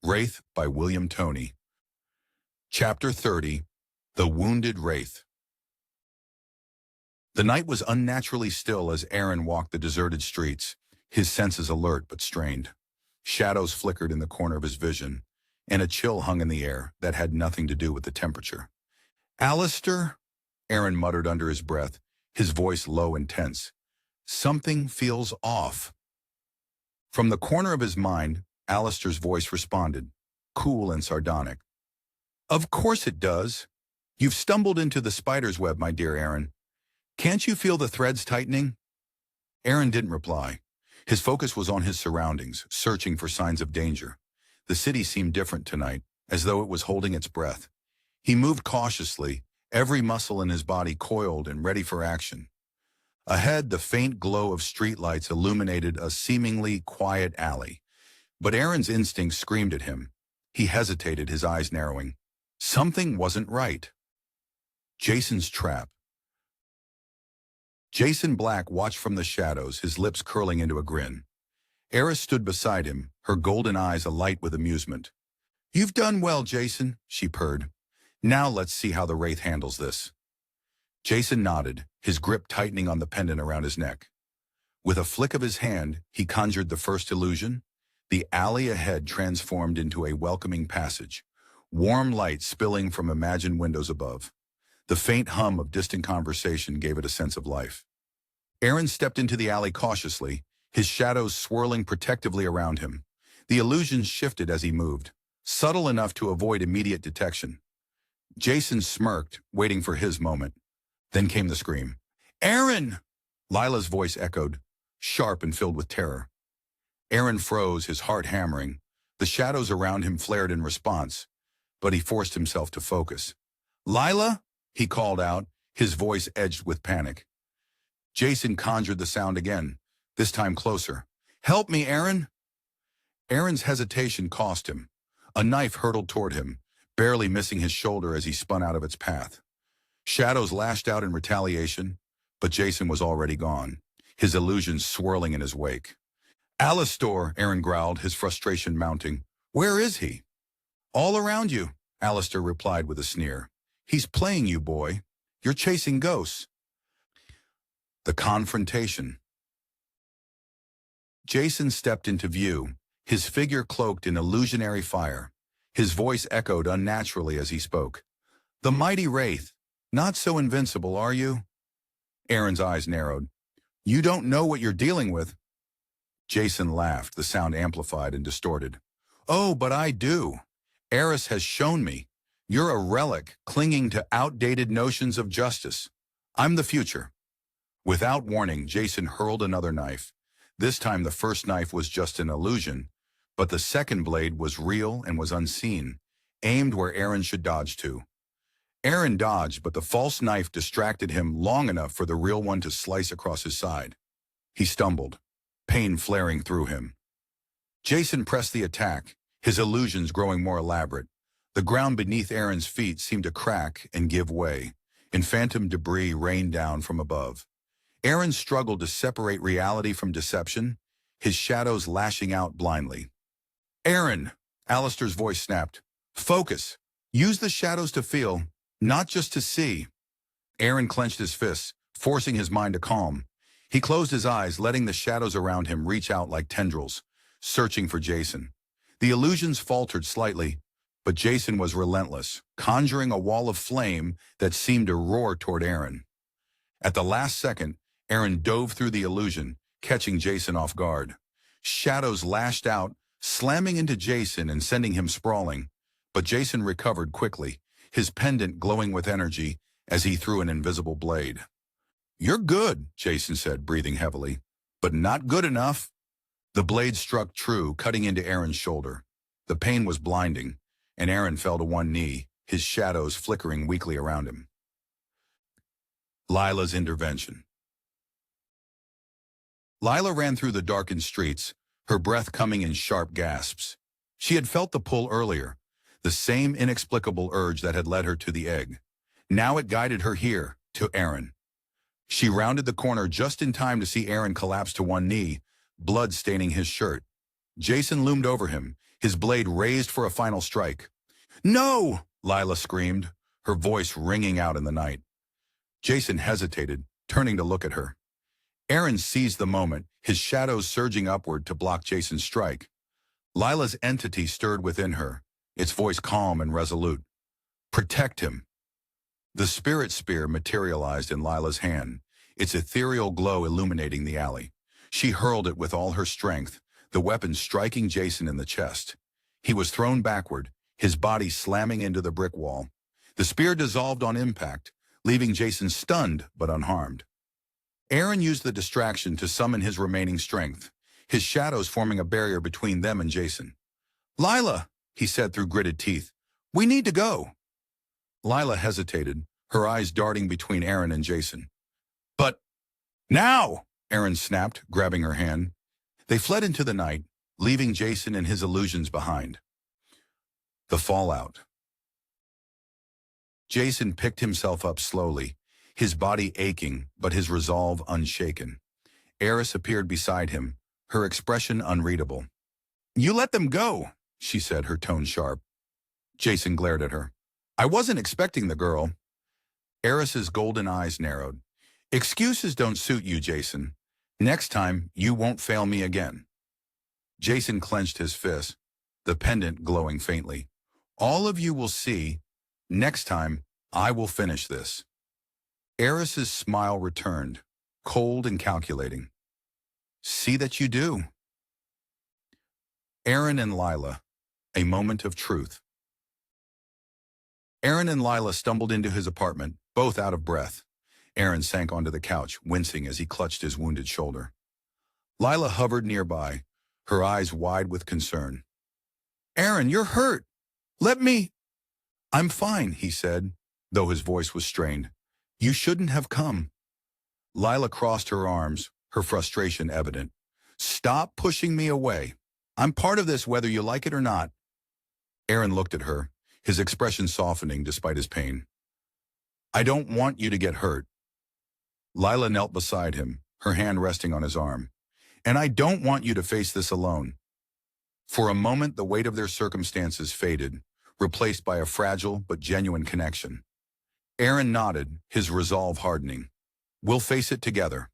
Wraith by William Toney. Chapter 30. The Wounded Wraith. The night was unnaturally still as Aaron walked the deserted streets, his senses alert but strained. Shadows flickered in the corner of his vision, and a chill hung in the air that had nothing to do with the temperature. "Allistor," Aaron muttered under his breath, his voice low and tense. "Something feels off." From the corner of his mind, Allistor's voice responded, cool and sardonic. "Of course it does. You've stumbled into the spider's web, my dear Aaron. Can't you feel the threads tightening?" Aaron didn't reply. His focus was on his surroundings, searching for signs of danger. The city seemed different tonight, as though it was holding its breath. He moved cautiously, every muscle in his body coiled and ready for action. Ahead, the faint glow of streetlights illuminated a seemingly quiet alley. But Aaron's instinct screamed at him. He hesitated, his eyes narrowing. Something wasn't right. Jason's trap. Jason Black watched from the shadows, his lips curling into a grin. Eris stood beside him, her golden eyes alight with amusement. "You've done well, Jason," she purred. "Now let's see how the Wraith handles this." Jason nodded, his grip tightening on the pendant around his neck. With a flick of his hand, he conjured the first illusion. The alley ahead transformed into a welcoming passage, warm light spilling from imagined windows above. The faint hum of distant conversation gave it a sense of life. Aaron stepped into the alley cautiously, his shadows swirling protectively around him. The illusions shifted as he moved, subtle enough to avoid immediate detection. Jason smirked, waiting for his moment. Then came the scream. "Aaron!" Lilah's voice echoed, sharp and filled with terror. Aaron froze, his heart hammering. The shadows around him flared in response, but he forced himself to focus. "Lilah?" he called out, his voice edged with panic. Jason conjured the sound again, this time closer. "Help me, Aaron!" Aaron's hesitation cost him. A knife hurtled toward him, barely missing his shoulder as he spun out of its path. Shadows lashed out in retaliation, but Jason was already gone, his illusions swirling in his wake. "Allistor," Aaron growled, his frustration mounting. "Where is he?" "All around you," Allistor replied with a sneer. "He's playing you, boy. You're chasing ghosts." The confrontation. Jason stepped into view, his figure cloaked in illusionary fire. His voice echoed unnaturally as he spoke. "The mighty Wraith. Not so invincible, are you?" Aaron's eyes narrowed. "You don't know what you're dealing with." Jason laughed, the sound amplified and distorted. "Oh, but I do. Eris has shown me. You're a relic clinging to outdated notions of justice. I'm the future." Without warning, Jason hurled another knife. This time the first knife was just an illusion, but the second blade was real and was unseen, aimed where Aaron should dodge to. Aaron dodged, but the false knife distracted him long enough for the real one to slice across his side. He stumbled, pain flaring through him. Jason pressed the attack, his illusions growing more elaborate. The ground beneath Aaron's feet seemed to crack and give way, and phantom debris rained down from above. Aaron struggled to separate reality from deception, his shadows lashing out blindly. "Aaron!" Allistor's voice snapped. "Focus! Use the shadows to feel, not just to see." Aaron clenched his fists, forcing his mind to calm. He closed his eyes, letting the shadows around him reach out like tendrils, searching for Jason. The illusions faltered slightly, but Jason was relentless, conjuring a wall of flame that seemed to roar toward Aaron. At the last second, Aaron dove through the illusion, catching Jason off guard. Shadows lashed out, slamming into Jason and sending him sprawling, but Jason recovered quickly, his pendant glowing with energy as he threw an invisible blade. "You're good," Jason said, breathing heavily, "but not good enough." The blade struck true, cutting into Aaron's shoulder. The pain was blinding, and Aaron fell to one knee, his shadows flickering weakly around him. Lilah's intervention. Lilah ran through the darkened streets, her breath coming in sharp gasps. She had felt the pull earlier, the same inexplicable urge that had led her to the egg. Now it guided her here, to Aaron. She rounded the corner just in time to see Aaron collapse to one knee, blood staining his shirt. Jason loomed over him, his blade raised for a final strike. "No!" Lilah screamed, her voice ringing out in the night. Jason hesitated, turning to look at her. Aaron seized the moment, his shadows surging upward to block Jason's strike. Lilah's entity stirred within her, its voice calm and resolute. "Protect him." The spirit spear materialized in Lilah's hand, its ethereal glow illuminating the alley. She hurled it with all her strength, the weapon striking Jason in the chest. He was thrown backward, his body slamming into the brick wall. The spear dissolved on impact, leaving Jason stunned but unharmed. Aaron used the distraction to summon his remaining strength, his shadows forming a barrier between them and Jason. "Lilah," he said through gritted teeth, "we need to go." Lilah hesitated, her eyes darting between Aaron and Jason. "But now!" Aaron snapped, grabbing her hand. They fled into the night, leaving Jason and his illusions behind. The fallout. Jason picked himself up slowly, his body aching but his resolve unshaken. Eris appeared beside him, her expression unreadable. "You let them go," she said, her tone sharp. Jason glared at her. "I wasn't expecting the girl." Eris's golden eyes narrowed. "Excuses don't suit you, Jason. Next time, you won't fail me again." Jason clenched his fist, the pendant glowing faintly. "All of you will see. Next time, I will finish this." Eris's smile returned, cold and calculating. "See that you do." Aaron and Lilah, a moment of truth. Aaron and Lilah stumbled into his apartment, both out of breath. Aaron sank onto the couch, wincing as he clutched his wounded shoulder. Lilah hovered nearby, her eyes wide with concern. "Aaron, you're hurt. Let me—" "I'm fine," he said, though his voice was strained. "You shouldn't have come." Lilah crossed her arms, her frustration evident. "Stop pushing me away. I'm part of this whether you like it or not." Aaron looked at her, his expression softening despite his pain. "I don't want you to get hurt." Lilah knelt beside him, her hand resting on his arm. "And I don't want you to face this alone." For a moment, the weight of their circumstances faded, replaced by a fragile but genuine connection. Aaron nodded, his resolve hardening. "We'll face it together."